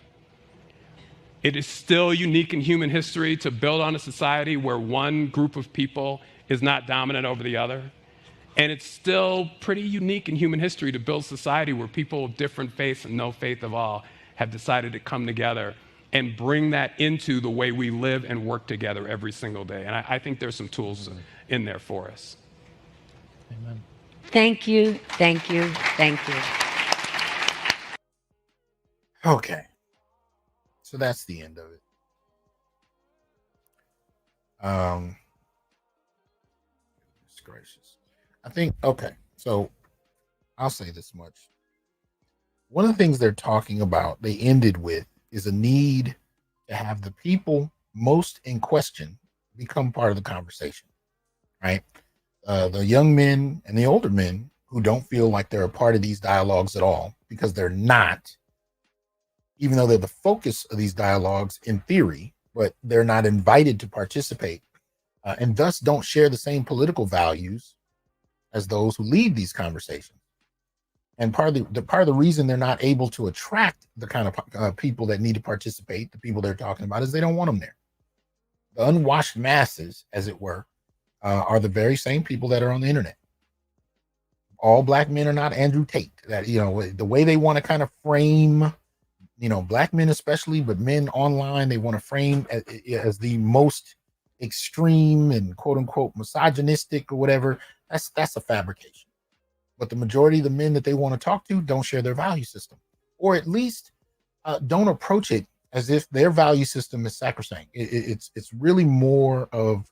It is still unique in human history to build on a society where one group of people is not dominant over the other. And it's still pretty unique in human history to build society where people of different faiths and no faith of all have decided to come together and bring that into the way we live and work together every single day. And I think there's some tools in there for us. Amen. Thank you, thank you, thank you. Okay. So that's the end of it. Goodness gracious. I think, okay, so I'll say this much. One of the things they're talking about, they ended with, is a need to have the people most in question become part of the conversation, right? The young men and the older men who don't feel like they're a part of these dialogues at all, because they're not, even though they're the focus of these dialogues in theory, but they're not invited to participate, and thus don't share the same political values as those who lead these conversations. And part of the reason they're not able to attract the kind of people that need to participate, the people they're talking about, is they don't want them there. The unwashed masses, as it were, are the very same people that are on the internet. All black men are not Andrew Tate. That, you know, the way they want to kind of frame, you know, black men especially, but men online, they want to frame as the most extreme and quote unquote misogynistic or whatever. That's a fabrication. But the majority of the men that they want to talk to don't share their value system, or at least don't approach it as if their value system is sacrosanct. It's really more of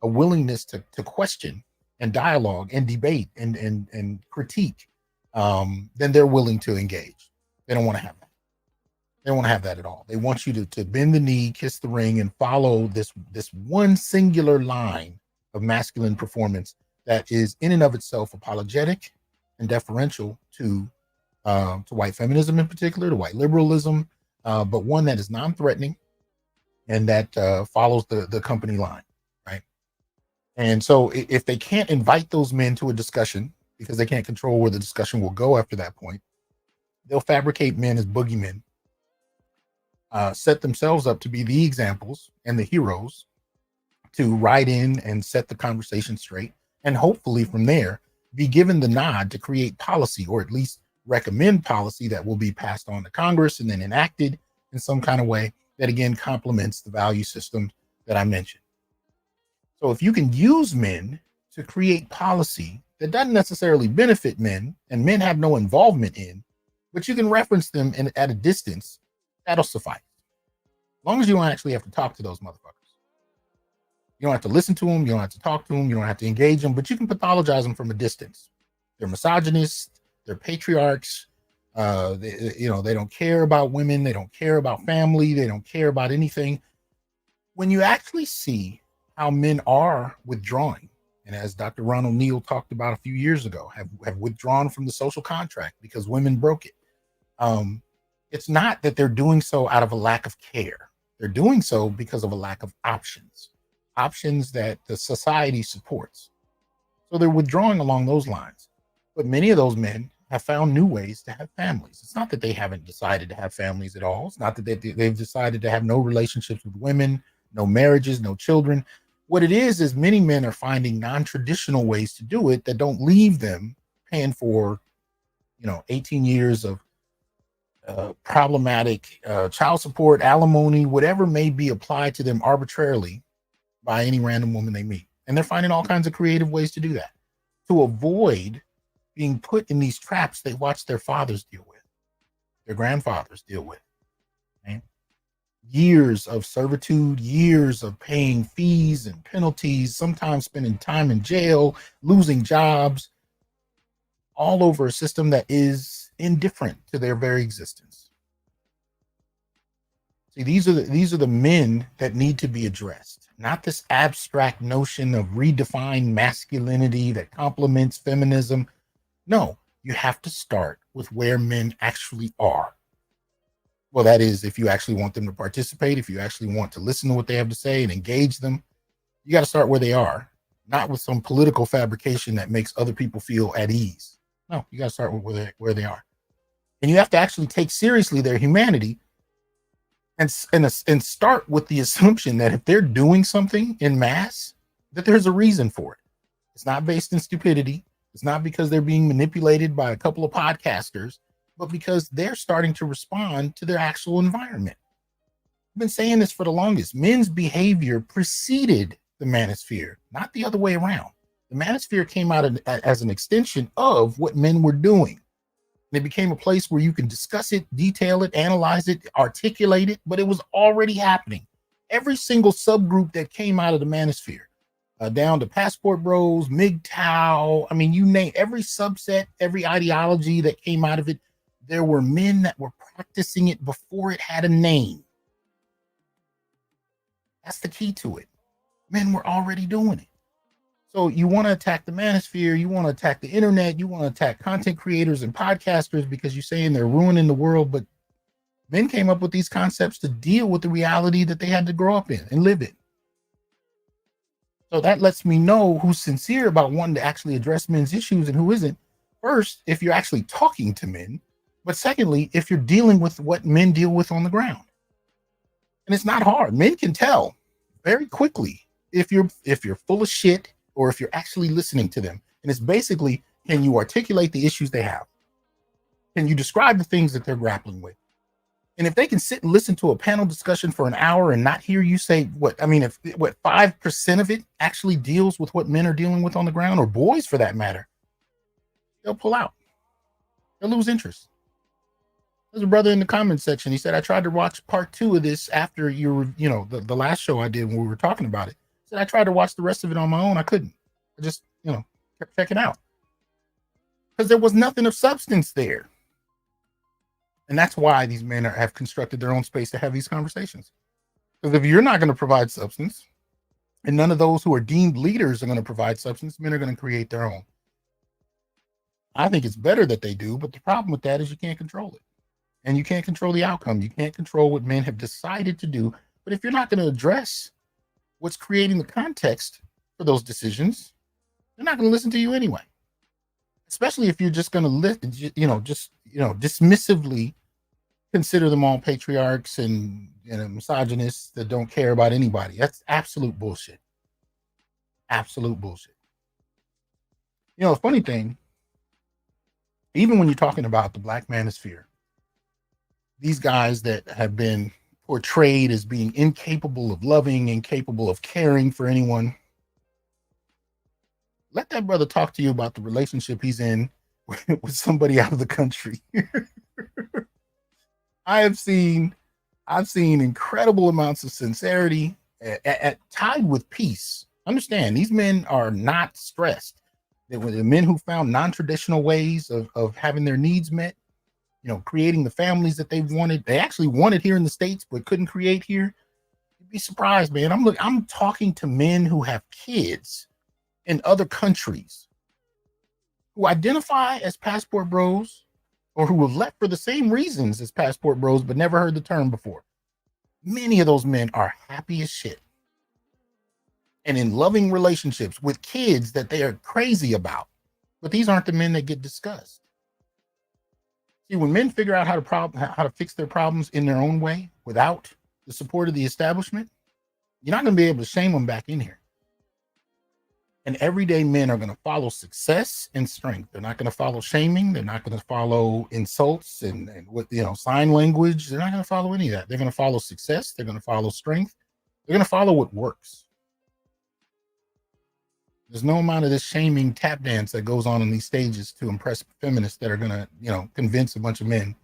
a willingness to question and dialogue and debate and critique than they're willing to engage. They don't want to have that. They don't want to have that at all. They want you to bend the knee, kiss the ring, and follow this one singular line of masculine performance that is in and of itself apologetic and deferential to white feminism in particular, to white liberalism, but one that is non-threatening and that follows the company line, right? And so if they can't invite those men to a discussion because they can't control where the discussion will go after that point, they'll fabricate men as boogeymen, set themselves up to be the examples and the heroes to ride in and set the conversation straight, and hopefully from there be given the nod to create policy, or at least recommend policy that will be passed on to Congress and then enacted in some kind of way that again complements the value system that I mentioned. So if you can use men to create policy that doesn't necessarily benefit men and men have no involvement in, but you can reference them at a distance, that'll suffice. As long as you don't actually have to talk to those motherfuckers. You don't have to listen to them. You don't have to talk to them. You don't have to engage them, but you can pathologize them from a distance. They're misogynists. They're patriarchs. They don't care about women. They don't care about family. They don't care about anything. When you actually see how men are withdrawing, and as Dr. Ronald Neal talked about a few years ago, have withdrawn from the social contract because women broke it. It's not that they're doing so out of a lack of care. They're doing so because of a lack of options that the society supports. So they're withdrawing along those lines. But many of those men have found new ways to have families. It's not that they haven't decided to have families at all. It's not that they've decided to have no relationships with women, no marriages, no children. What it is many men are finding non-traditional ways to do it that don't leave them paying for, 18 years of problematic child support, alimony, whatever may be applied to them arbitrarily by any random woman they meet. And they're finding all kinds of creative ways to do that, to avoid being put in these traps they watch their fathers deal with, their grandfathers deal with. Right? Years of servitude, years of paying fees and penalties, sometimes spending time in jail, losing jobs, all over a system that is indifferent to their very existence. See, these are the men that need to be addressed, not this abstract notion of redefined masculinity that complements feminism. No, you have to start with where men actually are. Well, that is, if you actually want them to participate, if you actually want to listen to what they have to say and engage them, you got to start where they are, not with some political fabrication that makes other people feel at ease. No, you got to start with where they are. And you have to actually take seriously their humanity and start with the assumption that if they're doing something in mass, that there's a reason for it. It's not based in stupidity. It's not because they're being manipulated by a couple of podcasters, but because they're starting to respond to their actual environment. I've been saying this for the longest. Men's behavior preceded the manosphere, not the other way around. The manosphere came out as an extension of what men were doing. And it became a place where you can discuss it, detail it, analyze it, articulate it, but it was already happening. Every single subgroup that came out of the manosphere, down to Passport Bros, MGTOW, I mean, you name every subset, every ideology that came out of it, there were men that were practicing it before it had a name. That's the key to it. Men were already doing it. So you want to attack the manosphere, you want to attack the internet, you want to attack content creators and podcasters because you're saying they're ruining the world. But men came up with these concepts to deal with the reality that they had to grow up in and live in. So that lets me know who's sincere about wanting to actually address men's issues and who isn't. First, if you're actually talking to men, but secondly, if you're dealing with what men deal with on the ground. And it's not hard. Men can tell very quickly if you're full of shit or if you're actually listening to them. And it's basically, can you articulate the issues they have? Can you describe the things that they're grappling with? And if they can sit and listen to a panel discussion for an hour and not hear you say if 5% of it actually deals with what men are dealing with on the ground, or boys for that matter, they'll pull out. They'll lose interest. There's a brother in the comments section. He said, I tried to watch part 2 of this after the last show I did when we were talking about it. He said, I tried to watch the rest of it on my own. I couldn't. I just, kept checking out. Because there was nothing of substance there. And that's why these men have constructed their own space to have these conversations. Because if you're not going to provide substance, and none of those who are deemed leaders are going to provide substance, men are going to create their own. I think it's better that they do, but the problem with that is you can't control it. And you can't control the outcome. You can't control what men have decided to do. But if you're not going to address what's creating the context for those decisions, they're not going to listen to you anyway. Especially if you're just going to dismissively consider them all patriarchs and misogynists that don't care about anybody. That's absolute bullshit. Absolute bullshit. The funny thing, even when you're talking about the Black Manosphere, these guys that have been portrayed as being incapable of loving, incapable of caring for anyone, let that brother talk to you about the relationship he's in with somebody out of the country. I've seen incredible amounts of sincerity at tied with peace. Understand, these men are not stressed. They were the men who found non-traditional ways of having their needs met, creating the families that they wanted. They actually wanted here in the States, but couldn't create here. You'd be surprised, man. I'm talking to men who have kids in other countries who identify as passport bros, or who have left for the same reasons as passport bros, but never heard the term before. Many of those men are happy as shit and in loving relationships with kids that they are crazy about. But these aren't the men that get discussed. See, when men figure out how to fix their problems in their own way without the support of the establishment, you're not going to be able to shame them back in here. And everyday men are going to follow success and strength. They're not going to follow shaming. They're not going to follow insults and what, sign language. They're not going to follow any of that. They're going to follow success. They're going to follow strength. They're going to follow what works. There's no amount of this shaming tap dance that goes on in these stages to impress feminists that are going to, convince a bunch of men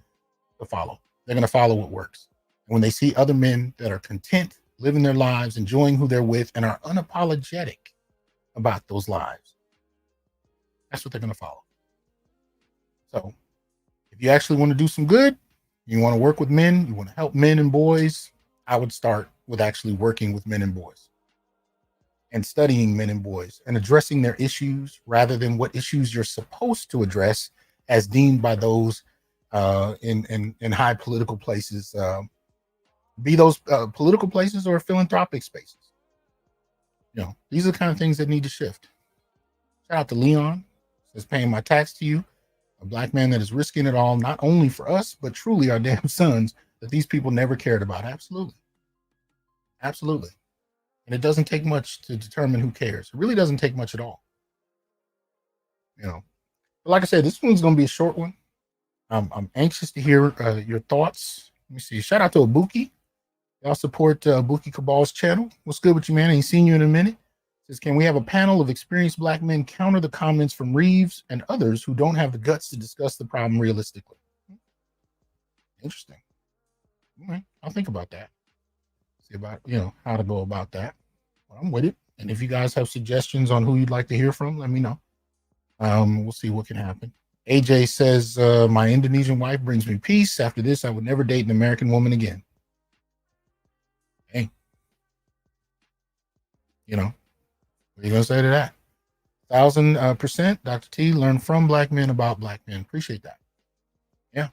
to follow. They're going to follow what works. And when they see other men that are content, living their lives, enjoying who they're with, and are unapologetic about those lives, that's what they're going to follow. So if you actually want to do some good, you want to work with men, you want to help men and boys, I would start with actually working with men and boys and studying men and boys and addressing their issues rather than what issues you're supposed to address as deemed by those in high political places, be those political places or philanthropic spaces. These are the kind of things that need to shift. Shout out to Leon, says paying my tax to you, a Black man that is risking it all, not only for us, but truly our damn sons that these people never cared about. Absolutely. Absolutely. And it doesn't take much to determine who cares. It really doesn't take much at all. But like I said, this one's going to be a short one. I'm anxious to hear your thoughts. Let me see. Shout out to Abuki. Y'all support Buki Cabal's channel. What's good with you, man? I ain't seen you in a minute. Says, can we have a panel of experienced Black men counter the comments from Reeves and others who don't have the guts to discuss the problem realistically? Interesting. All right, I'll think about that. See about, how to go about that. Well, I'm with it. And if you guys have suggestions on who you'd like to hear from, let me know. We'll see what can happen. AJ says, my Indonesian wife brings me peace. After this, I would never date an American woman again. Hey, what are you going to say to that? 1000%. Dr. T, learn from Black men about Black men. Appreciate that. Yeah.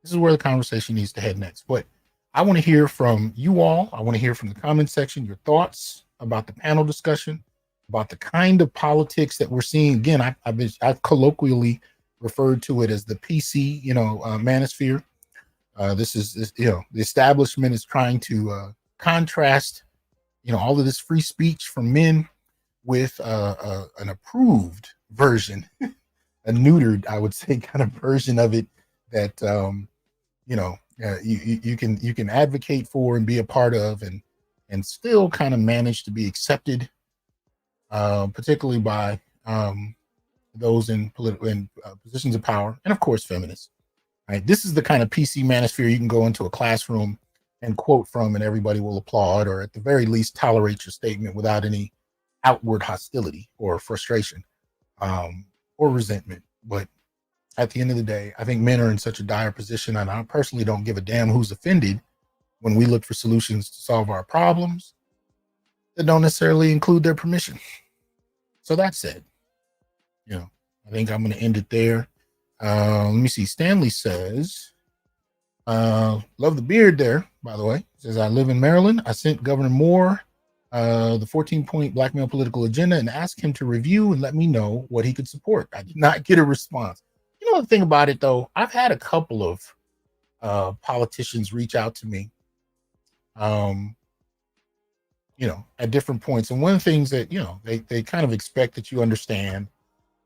This is where the conversation needs to head next. But I want to hear from you all. I want to hear from the comment section, your thoughts about the panel discussion, about the kind of politics that we're seeing. Again, I've colloquially referred to it as the PC, manosphere. This is, the establishment is trying to contrast, all of this free speech from men with an approved version, a neutered, I would say, kind of version of it that, you can advocate for and be a part of, and still kind of manage to be accepted, particularly by those in political positions of power, and of course feminists. Right, this is the kind of PC manosphere you can go into a classroom and quote from, and everybody will applaud, or at the very least tolerate your statement without any outward hostility or frustration, or resentment. But at the end of the day, I think men are in such a dire position, and I personally don't give a damn who's offended when we look for solutions to solve our problems that don't necessarily include their permission. So that said, I think I'm going to end it there. Let me see. Stanley says, love the beard there, by the way. Says, I live in Maryland. I sent Governor Moore the 14-point black male political agenda and asked him to review and let me know what he could support. I did not get a response. The thing about it, though, I've had a couple of politicians reach out to me, at different points. And one of the things that, they kind of expect that you understand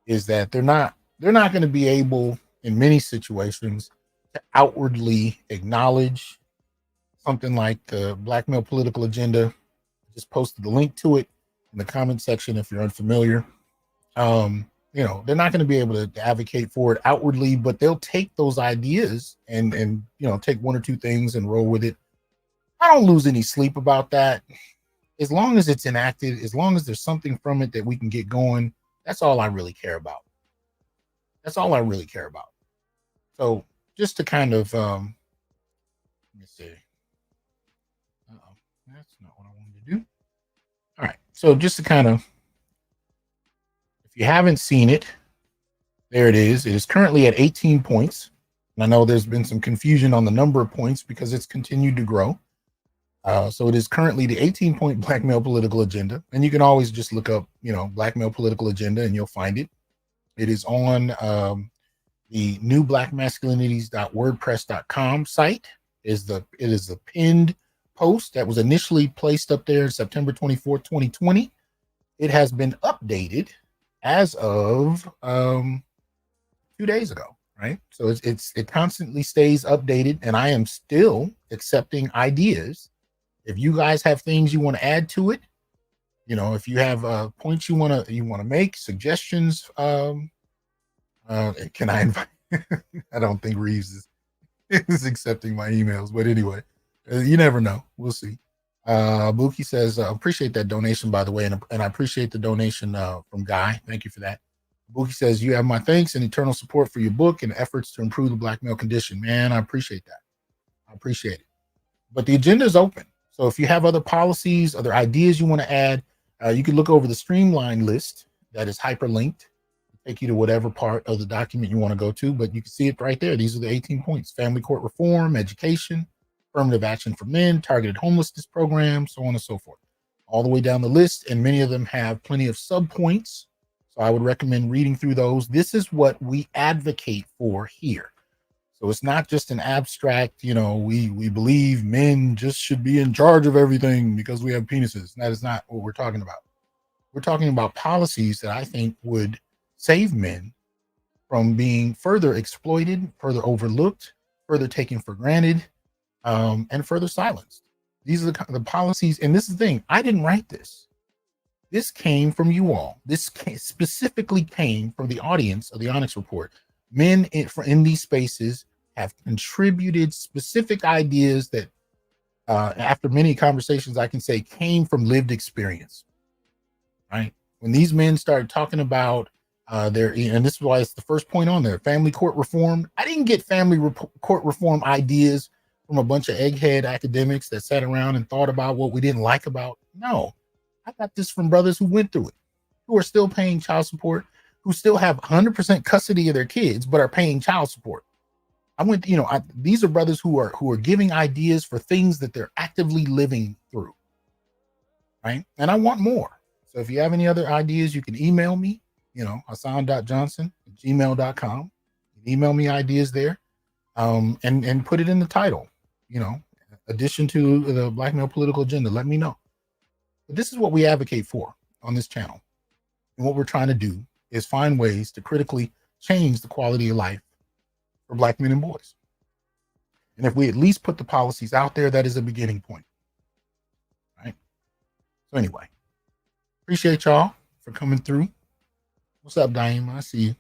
is that they're not going to be able, in many situations, to outwardly acknowledge something like the black male political agenda. I just posted the link to it in the comment section if you're unfamiliar. They're not going to be able to advocate for it outwardly, but they'll take those ideas and take one or two things and roll with it. I don't lose any sleep about that. As long as it's enacted, as long as there's something from it that we can get going, that's all I really care about. That's all I really care about. So just to kind of, let me see. That's not what I wanted to do. All right. So just to kind of, if you haven't seen it, there it is. It is currently at 18 points. And I know there's been some confusion on the number of points because it's continued to grow. So it is currently the 18-point black male political agenda. And you can always just look up, black male political agenda and you'll find it. It is on the new blackmasculinities.wordpress.com site. It is the pinned post that was initially placed up there September 24th, 2020. It has been updated as of 2 days ago, right? So it constantly stays updated, and I am still accepting ideas. If you guys have things you want to add to it, if you have points you want to make, suggestions, can I invite? I don't think Reeves is accepting my emails, but anyway, you never know. We'll see. Buki says, appreciate that donation, by the way, and I appreciate the donation from Guy. Thank you for that. Buki says, you have my thanks and eternal support for your book and efforts to improve the black male condition. Man, I appreciate that. I appreciate it. But the agenda is open. So if you have other policies, other ideas you want to add, you can look over the streamline list that is hyperlinked, take you to whatever part of the document you want to go to, but you can see it right there. These are the 18 points: family court reform, education, affirmative action for men, targeted homelessness program, so on and so forth, all the way down the list. And many of them have plenty of subpoints. So I would recommend reading through those. This is what we advocate for here. So it's not just an abstract, we believe men just should be in charge of everything because we have penises. That is not what we're talking about. We're talking about policies that I think would save men from being further exploited, further overlooked, further taken for granted, and further silenced. These are the policies. And this is the thing. I didn't write this. This came from you all. This specifically came from the audience of the Onyx Report. Men in these spaces have contributed specific ideas that, after many conversations, I can say came from lived experience, right? When these men started talking about and this is why it's the first point on there, family court reform. I didn't get family court reform ideas from a bunch of egghead academics that sat around and thought about what we didn't like about. No, I got this from brothers who went through it, who are still paying child support, who still have 100% custody of their kids, but are paying child support. These are brothers who are giving ideas for things that they're actively living through. Right. And I want more. So if you have any other ideas, you can email me, Hasan.Johnson@gmail.com. You can email me ideas there. And put it in the title, addition to the Black male political agenda. Let me know. But this is what we advocate for on this channel. And what we're trying to do is find ways to critically change the quality of life for Black men and boys. And if we at least put the policies out there, that is a beginning point. Right. So anyway, appreciate y'all for coming through. What's up, Daima? I see you.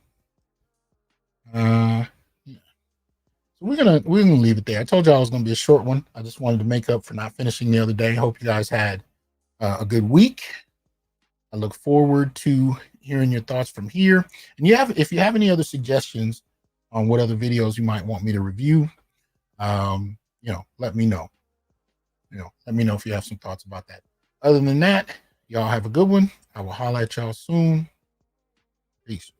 So we're gonna leave it there. I told y'all it was gonna be a short one. I just wanted to make up for not finishing the other day. Hope you guys had a good week. I look forward to hearing your thoughts from here. And if you have any other suggestions on what other videos you might want me to review, let me know. Let me know if you have some thoughts about that. Other than that, y'all have a good one. I will holler at y'all soon. Peace.